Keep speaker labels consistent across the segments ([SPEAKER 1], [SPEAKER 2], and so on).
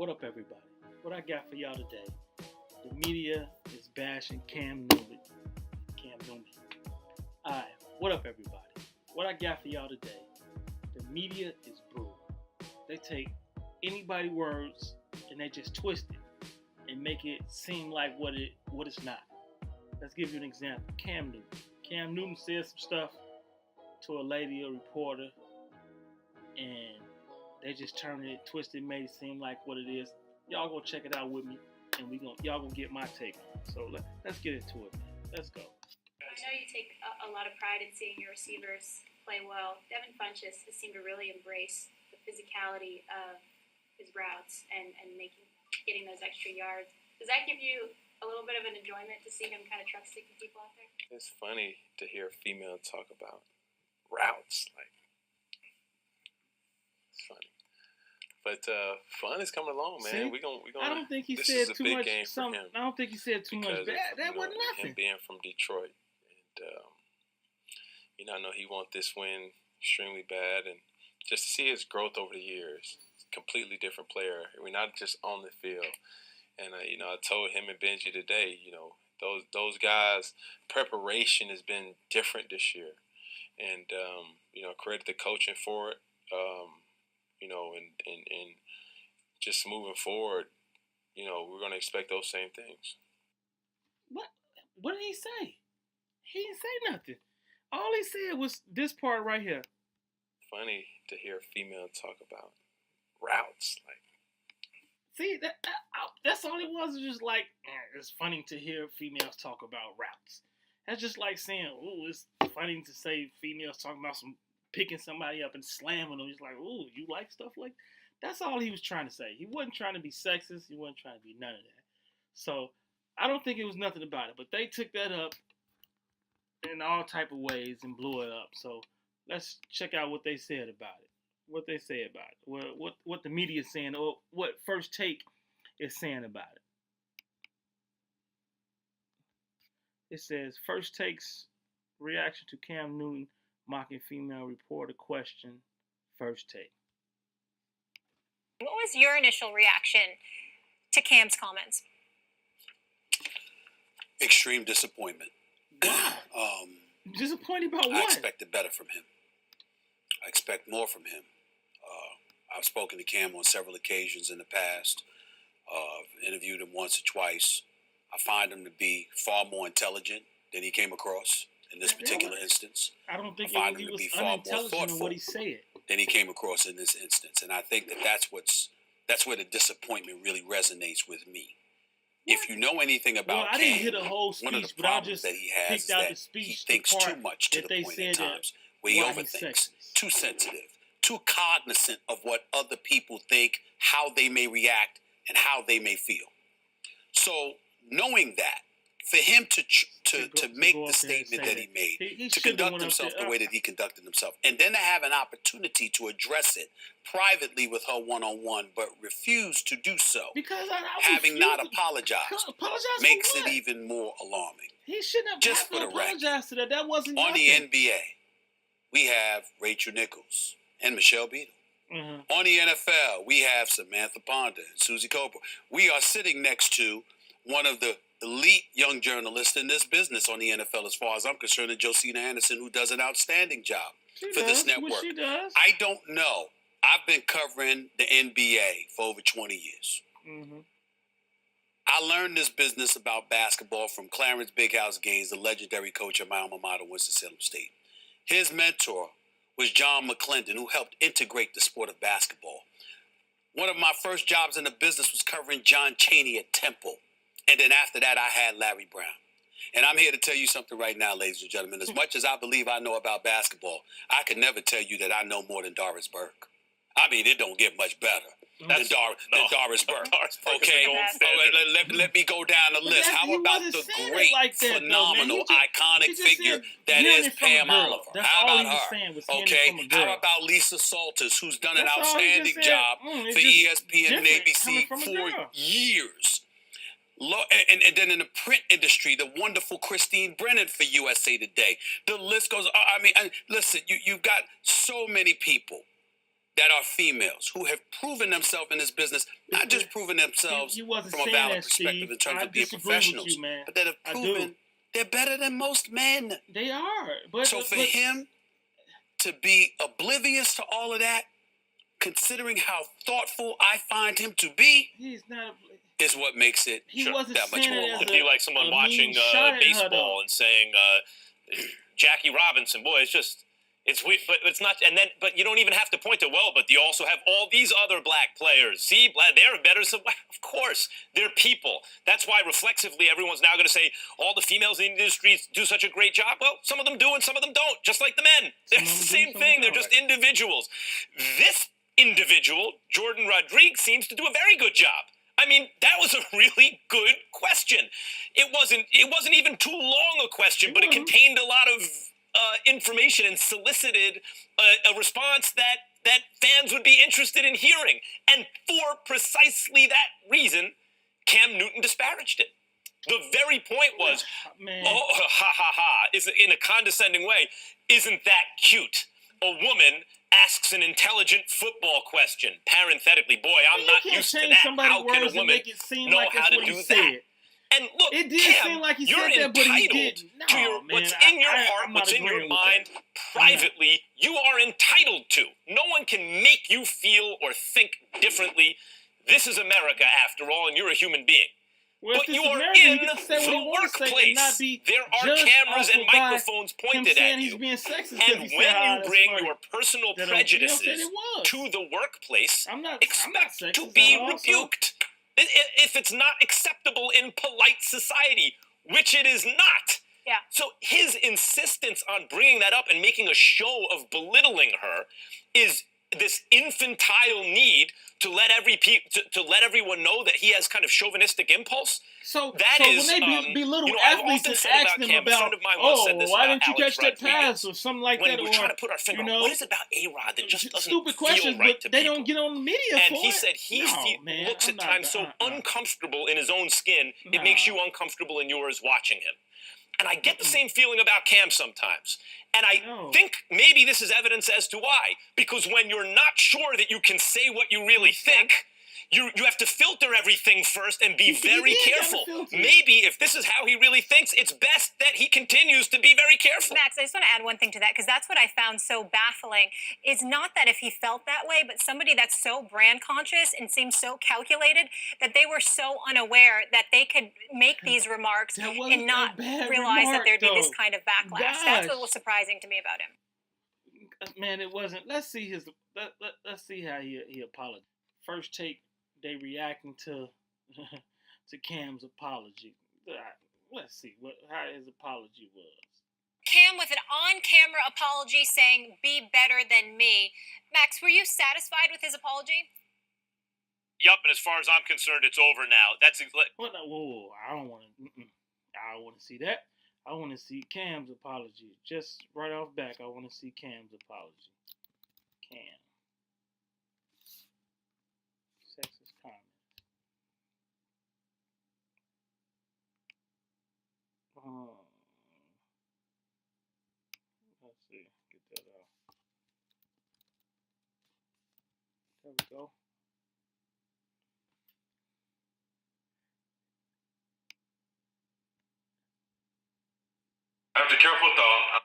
[SPEAKER 1] What up, everybody? What I got for y'all today? The media is bashing Cam Newton. Alright, what up, everybody? What I got for y'all today? The media is brutal. They take anybody's words and they just twist it and make it seem like what it's not. Let's give you an example. Cam Newton. Cam Newton said some stuff to a lady, a reporter, and they just turned it, twisted, made it seem like what it is. Y'all go check it out with me, and y'all gonna get my take on it. So let's get into it, man. Let's go.
[SPEAKER 2] I know you take a lot of pride in seeing your receivers play well. Devin Funchess has seemed to really embrace the physicality of his routes and getting those extra yards. Does that give you a little bit of an enjoyment to see him kind of truck sticking people out there?
[SPEAKER 3] It's funny to hear a female talk about routes. It's funny. But fun is coming along, man.
[SPEAKER 1] See?
[SPEAKER 3] We gonna.
[SPEAKER 1] I don't think he
[SPEAKER 3] this
[SPEAKER 1] said
[SPEAKER 3] is a
[SPEAKER 1] too
[SPEAKER 3] big
[SPEAKER 1] much.
[SPEAKER 3] game for him
[SPEAKER 1] I don't think he said too much bad. That wasn't nothing.
[SPEAKER 3] Him being from Detroit, and I know he wants this win extremely bad, and just to see his growth over the years, completely different player. We're not just on the field, and I told him and Benji today, those guys' preparation has been different this year, and credit the coaching for it. And just moving forward, we're going to expect those same things.
[SPEAKER 1] What did he say? He didn't say nothing. All he said was this part right here.
[SPEAKER 3] Funny to hear a female talk about routes.
[SPEAKER 1] See, that's all it was. It was just like, it's funny to hear females talk about routes. That's just like saying, ooh, it's funny to say females talking about picking somebody up and slamming them. He's like, ooh, you like stuff like that? That's all he was trying to say. He wasn't trying to be sexist. He wasn't trying to be none of that. So I don't think it was nothing about it. But they took that up in all type of ways and blew it up. So let's check out what they said about it. What the media is saying, or what First Take is saying about it. It says, First Take's reaction to Cam Newton mocking female reporter question. First Take.
[SPEAKER 4] What was your initial reaction to Cam's comments?
[SPEAKER 5] Extreme disappointment.
[SPEAKER 1] Disappointed about what?
[SPEAKER 5] I expected better from him. I expect more from him. I've spoken to Cam on several occasions in the past. Interviewed him once or twice. I find him to be far more intelligent than he came across in this particular instance.
[SPEAKER 1] I don't think
[SPEAKER 5] I find
[SPEAKER 1] he
[SPEAKER 5] him to
[SPEAKER 1] was
[SPEAKER 5] be far more
[SPEAKER 1] unintelligent in
[SPEAKER 5] thoughtful
[SPEAKER 1] what he said.
[SPEAKER 5] than he came across in this instance. And I think that's where the disappointment really resonates with me. If you know anything about
[SPEAKER 1] I didn't
[SPEAKER 5] Cam,
[SPEAKER 1] hear the whole speech,
[SPEAKER 5] one of the
[SPEAKER 1] but I
[SPEAKER 5] problems
[SPEAKER 1] just
[SPEAKER 5] that he has
[SPEAKER 1] picked
[SPEAKER 5] is
[SPEAKER 1] out
[SPEAKER 5] that
[SPEAKER 1] the speech,
[SPEAKER 5] he thinks
[SPEAKER 1] the part
[SPEAKER 5] too much to
[SPEAKER 1] that
[SPEAKER 5] the
[SPEAKER 1] they
[SPEAKER 5] point
[SPEAKER 1] said
[SPEAKER 5] at
[SPEAKER 1] that
[SPEAKER 5] times where he
[SPEAKER 1] why he's
[SPEAKER 5] overthinks,
[SPEAKER 1] sexist.
[SPEAKER 5] too sensitive, too cognizant of what other people think, how they may react, and how they may feel. So knowing that, for him to make the statement that he made, to conduct himself the way that he conducted himself, and then to have an opportunity to address it privately with her one-on-one, but refuse to do so,
[SPEAKER 1] because
[SPEAKER 5] having not apologized, makes
[SPEAKER 1] it
[SPEAKER 5] even more alarming.
[SPEAKER 1] He shouldn't have to apologize to that. That wasn't
[SPEAKER 5] on
[SPEAKER 1] nothing.
[SPEAKER 5] the NBA. We have Rachel Nichols and Michelle Beadle.
[SPEAKER 1] Mm-hmm.
[SPEAKER 5] On the NFL, we have Samantha Ponder and Susie Cobra. We are sitting next to one of the elite young journalists in this business on the NFL, as far as I'm concerned, and Josina Anderson, who does an outstanding job for this network.
[SPEAKER 1] She does.
[SPEAKER 5] I don't know. I've been covering the NBA for over 20 years.
[SPEAKER 1] Mm-hmm.
[SPEAKER 5] I learned this business about basketball from Clarence Big House Gaines, the legendary coach at my alma mater, Winston-Salem State. His mentor was John McClendon, who helped integrate the sport of basketball. One of my first jobs in the business was covering John Chaney at Temple. And then after that, I had Larry Brown. And I'm here to tell you something right now, ladies and gentlemen. As much as I believe I know about basketball, I can never tell you that I know more than Doris Burke. I mean, it don't get much better than Doris Burke. Okay, let me go down the list. How about the great, phenomenal, iconic figure that is Pam Oliver? How about her? Okay, how about Lisa Salters, who's done an outstanding job for ESPN and ABC for years? And then in the print industry, the wonderful Christine Brennan for USA Today. The list goes. Listen, you've got so many people that are females who have proven themselves in this business, not just proven themselves
[SPEAKER 1] You wasn't
[SPEAKER 5] from a
[SPEAKER 1] saying
[SPEAKER 5] valid
[SPEAKER 1] that,
[SPEAKER 5] perspective
[SPEAKER 1] Steve.
[SPEAKER 5] in terms
[SPEAKER 1] I
[SPEAKER 5] of being
[SPEAKER 1] disagree with
[SPEAKER 5] professionals,
[SPEAKER 1] you, man.
[SPEAKER 5] but that have
[SPEAKER 1] I do.
[SPEAKER 5] proven they're better than most men.
[SPEAKER 1] They are. But
[SPEAKER 5] So for him to be oblivious to all of that, considering how thoughtful I find him to be,
[SPEAKER 1] he's not.
[SPEAKER 5] is what makes it
[SPEAKER 1] He wasn't
[SPEAKER 5] that much
[SPEAKER 1] saying
[SPEAKER 5] more
[SPEAKER 1] it as
[SPEAKER 5] wrong.
[SPEAKER 6] It'd be like someone
[SPEAKER 1] a
[SPEAKER 6] watching
[SPEAKER 1] mean shot at her,
[SPEAKER 6] baseball
[SPEAKER 1] though.
[SPEAKER 6] and saying Jackie Robinson. Boy, it's weird, but it's not. And then, but you don't even have to point to, well, but you also have all these other black players. See, they're better. So of course, they're people. That's why reflexively everyone's now going to say all the females in the industry do such a great job. Well, some of them do and some of them don't, just like the men. It's the same thing. They're just individuals. This individual, Jordan Rodriguez, seems to do a very good job. I mean, that was a really good question. It wasn't even too long a question, but it contained a lot of information and solicited a response that fans would be interested in hearing. And for precisely that reason, Cam Newton disparaged it. The very point was, oh, ha, ha, ha, is in a condescending way, isn't that cute? A woman asks an intelligent football question. Parenthetically, boy, I'm not used to that. How can a woman know how to do that? And look,
[SPEAKER 1] it did
[SPEAKER 6] Cam,
[SPEAKER 1] seem like he
[SPEAKER 6] you're
[SPEAKER 1] said that, but he
[SPEAKER 6] entitled
[SPEAKER 1] didn't.
[SPEAKER 6] to
[SPEAKER 1] No,
[SPEAKER 6] what's
[SPEAKER 1] man,
[SPEAKER 6] in your heart,
[SPEAKER 1] I'm
[SPEAKER 6] what's
[SPEAKER 1] not
[SPEAKER 6] in your
[SPEAKER 1] agreeing with
[SPEAKER 6] mind,
[SPEAKER 1] that.
[SPEAKER 6] privately, you are entitled to. No one can make you feel or think differently. This is America, after all, and you're a human being.
[SPEAKER 1] Well,
[SPEAKER 6] but you are
[SPEAKER 1] America,
[SPEAKER 6] in
[SPEAKER 1] the
[SPEAKER 6] workplace. There are cameras and microphones pointed at you.
[SPEAKER 1] Being sexist
[SPEAKER 6] and when you bring your personal prejudices to the workplace, expect to be rebuked. If it's not acceptable in polite society, which it is not.
[SPEAKER 4] Yeah.
[SPEAKER 6] So his insistence on bringing that up and making a show of belittling her is this infantile need to let everyone know that he has kind of chauvinistic impulse.
[SPEAKER 1] So
[SPEAKER 6] that is,
[SPEAKER 1] when they belittle athletes and ask them about, why didn't you catch that pass or something like that?
[SPEAKER 6] When we're trying to put our finger on what is it about A-Rod that just doesn't
[SPEAKER 1] stupid questions,
[SPEAKER 6] feel right
[SPEAKER 1] but
[SPEAKER 6] to
[SPEAKER 1] they
[SPEAKER 6] people?
[SPEAKER 1] don't get on the media
[SPEAKER 6] and
[SPEAKER 1] for
[SPEAKER 6] he
[SPEAKER 1] it.
[SPEAKER 6] said he looks at times so uncomfortable in his own skin, it makes you uncomfortable in yours watching him. And I get the same feeling about Cam sometimes. And I think maybe this is evidence as to why. Because when you're not sure that you can say what you really think, you have to filter everything first and be very careful. Maybe if this is how he really thinks, it's best that he continues to be very careful.
[SPEAKER 4] Max, I just want to add one thing to that, because that's what I found so baffling. Is not that if he felt that way, but somebody that's so brand conscious and seems so calculated that they were so unaware that they could make these remarks and not realize that there'd be this kind of backlash. That's what was surprising to me about him.
[SPEAKER 1] Man, it wasn't. Let's see let's see how he apologized. First take. They reacting to Cam's apology. Let's see how his apology was.
[SPEAKER 4] Cam with an on-camera apology saying, "Be better than me." Max, were you satisfied with his apology?
[SPEAKER 6] Yup, and as far as I'm concerned, it's over now. That's
[SPEAKER 1] what? Whoa! I don't want to. I don't want to see that. I want to see Cam's apology. Just right off back, I want to see Cam's apology. Cam. Sexist comment. Let's see. Get that out. There we go.
[SPEAKER 3] After careful thought,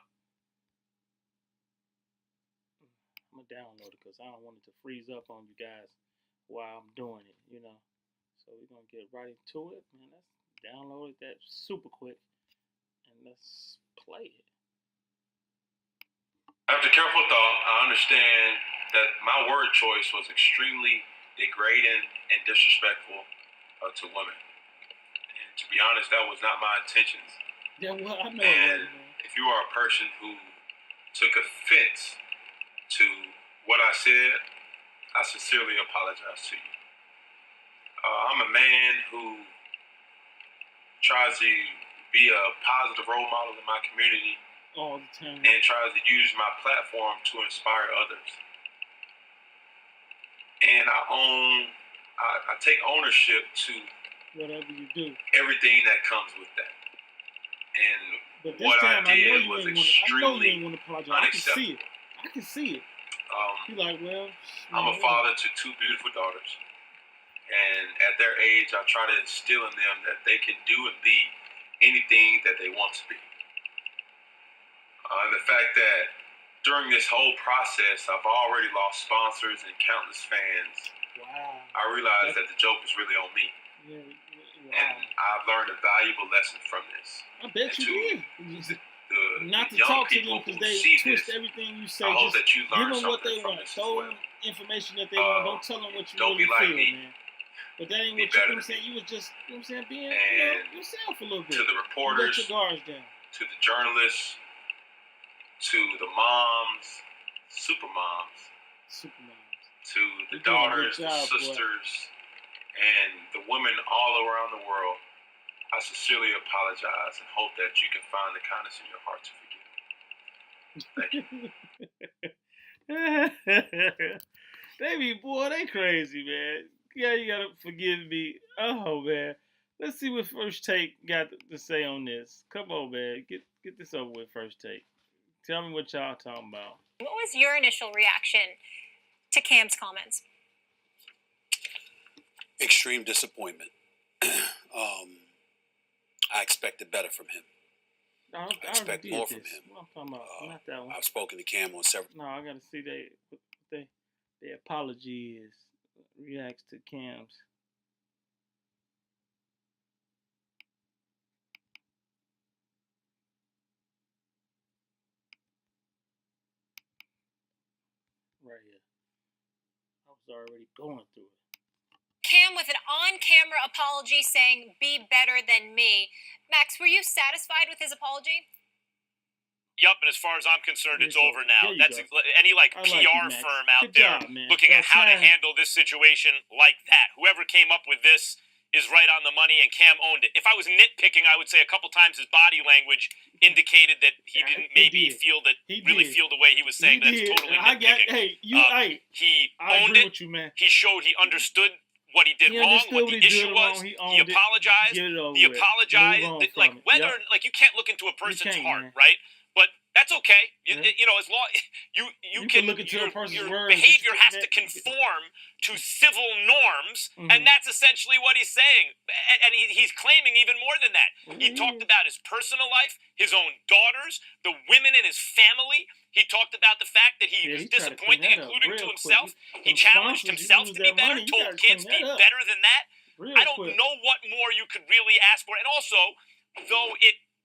[SPEAKER 1] I'm gonna download it because I don't want it to freeze up on you guys while I'm doing it, So we're gonna get right into it, man. Let's download that super quick and let's play it.
[SPEAKER 3] After careful thought, I understand that my word choice was extremely degrading and disrespectful to women. And to be honest, that was not my intentions.
[SPEAKER 1] Yeah, well, I know
[SPEAKER 3] and
[SPEAKER 1] that, man.
[SPEAKER 3] If you are a person who took offense to what I said, I sincerely apologize to you. I'm a man who tries to be a positive role model in my community
[SPEAKER 1] all the time
[SPEAKER 3] and tries to use my platform to inspire others. And I take ownership to
[SPEAKER 1] whatever you do,
[SPEAKER 3] everything that comes with that. And what I did was extremely unacceptable.
[SPEAKER 1] I can see it. like, well,
[SPEAKER 3] I'm a father to two beautiful daughters. And at their age, I try to instill in them that they can do and be anything that they want to be. And the fact that during this whole process, I've already lost sponsors and countless fans.
[SPEAKER 1] Wow.
[SPEAKER 3] I realized that the joke is really on me.
[SPEAKER 1] Yeah, wow.
[SPEAKER 3] And I've learned a valuable lesson from this.
[SPEAKER 1] I bet
[SPEAKER 3] and
[SPEAKER 1] you did. Not to
[SPEAKER 3] young
[SPEAKER 1] talk to them
[SPEAKER 3] people
[SPEAKER 1] because
[SPEAKER 3] who
[SPEAKER 1] they
[SPEAKER 3] see
[SPEAKER 1] twist
[SPEAKER 3] this,
[SPEAKER 1] everything you say.
[SPEAKER 3] I hope
[SPEAKER 1] Just
[SPEAKER 3] that you
[SPEAKER 1] give
[SPEAKER 3] learn
[SPEAKER 1] them what
[SPEAKER 3] something
[SPEAKER 1] they
[SPEAKER 3] from
[SPEAKER 1] want.
[SPEAKER 3] this as
[SPEAKER 1] Throw
[SPEAKER 3] well.
[SPEAKER 1] them information that they want. Don't tell them what you
[SPEAKER 3] Don't
[SPEAKER 1] really
[SPEAKER 3] be like
[SPEAKER 1] feel,
[SPEAKER 3] me.
[SPEAKER 1] man. But that ain't
[SPEAKER 3] Be
[SPEAKER 1] what you,
[SPEAKER 3] better
[SPEAKER 1] I'm
[SPEAKER 3] than
[SPEAKER 1] saying.
[SPEAKER 3] me.
[SPEAKER 1] You was just, you know what I'm saying, being
[SPEAKER 3] And
[SPEAKER 1] yourself a little bit.
[SPEAKER 3] To the
[SPEAKER 1] You let
[SPEAKER 3] reporters,
[SPEAKER 1] your guards down.
[SPEAKER 3] to the journalists, to the moms, super moms, to the daughters, the sisters, and the women all around the world, I sincerely apologize and hope that you can find the kindness in your heart to forgive.
[SPEAKER 1] Thank you. They be, boy, they crazy, man. Yeah, you gotta forgive me. Oh, man. Let's see what First Take got to say on this. Come on, man. Get this over with, First Take. Tell me what y'all talking about.
[SPEAKER 4] What was your initial reaction to Cam's comments?
[SPEAKER 5] Extreme disappointment. I expected better from him.
[SPEAKER 1] No,
[SPEAKER 5] I expect more from him.
[SPEAKER 1] What I'm talking about, not that one.
[SPEAKER 5] I've spoken to Cam on several.
[SPEAKER 1] No, I gotta see their apology is reacts to Cam's. Right here. I was already going through it.
[SPEAKER 4] Cam with an on-camera apology saying, "Be better than me." Max, were you satisfied with his apology?
[SPEAKER 6] Yup, and as far as I'm concerned, it's over now. That's
[SPEAKER 1] go.
[SPEAKER 6] any PR
[SPEAKER 1] Max.
[SPEAKER 6] firm out
[SPEAKER 1] Good
[SPEAKER 6] there
[SPEAKER 1] job, man.
[SPEAKER 6] looking at
[SPEAKER 1] About
[SPEAKER 6] how to
[SPEAKER 1] time.
[SPEAKER 6] handle this situation like that. Whoever came up with this is right on the money, and Cam owned it. If I was nitpicking, I would say a couple times his body language indicated that he didn't really feel the way he was saying. That's totally nitpicking. He owned
[SPEAKER 1] agree
[SPEAKER 6] it.
[SPEAKER 1] with you, man.
[SPEAKER 6] He showed he understood what he did wrong, what the issue was. He apologized. He apologized. You can't look into a person's heart,
[SPEAKER 1] man.
[SPEAKER 6] right? But that's okay.
[SPEAKER 1] Yeah.
[SPEAKER 6] As long you can
[SPEAKER 1] look into a person's
[SPEAKER 6] your
[SPEAKER 1] words.
[SPEAKER 6] behavior has to conform to civil norms, and that's essentially what he's saying. And he's claiming even more than that. He talked about his personal life, his own daughters, the women in his family. He talked about the fact that he was disappointed, including to himself. He challenged himself to be better, told kids be better than that. I don't know what more you could really ask for. And also,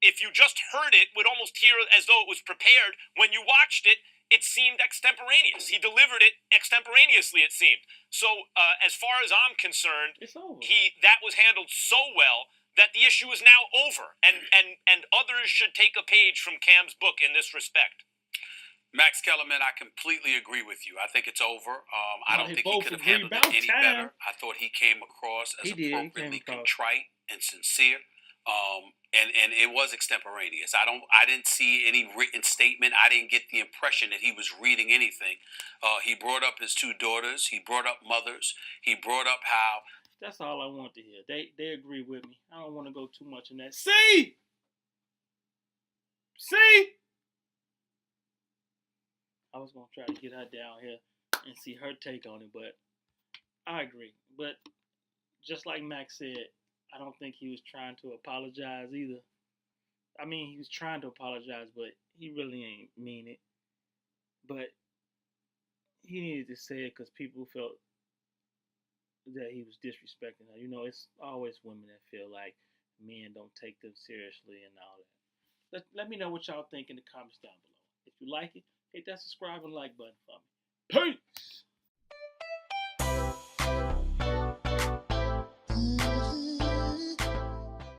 [SPEAKER 6] if you just heard it, would almost hear as though it was prepared. When you watched it, it seemed extemporaneous. He delivered it extemporaneously, it seemed. So, as far as I'm concerned,
[SPEAKER 1] it's over.
[SPEAKER 6] That was handled so well that the issue is now over, and others should take a page from Cam's book in this respect.
[SPEAKER 5] Max Kellerman, I completely agree with you. I think it's over. I don't think he could have handled it any better. I thought he came across as appropriately contrite and sincere. And it was extemporaneous. I didn't see any written statement. I didn't get the impression that he was reading anything. He brought up his two daughters. He brought up mothers. He brought up how.
[SPEAKER 1] That's all I want to hear. They agree with me. I don't want to go too much in that. See. I was gonna try to get her down here and see her take on it, but I agree. But just like Max said, I don't think he was trying to apologize either. I mean, he was trying to apologize, but he really ain't mean it. But he needed to say it because people felt that he was disrespecting her. It's always women that feel like men don't take them seriously and all that. Let me know what y'all think in the comments down below. If you like it, hit that subscribe and like button for me. Peace!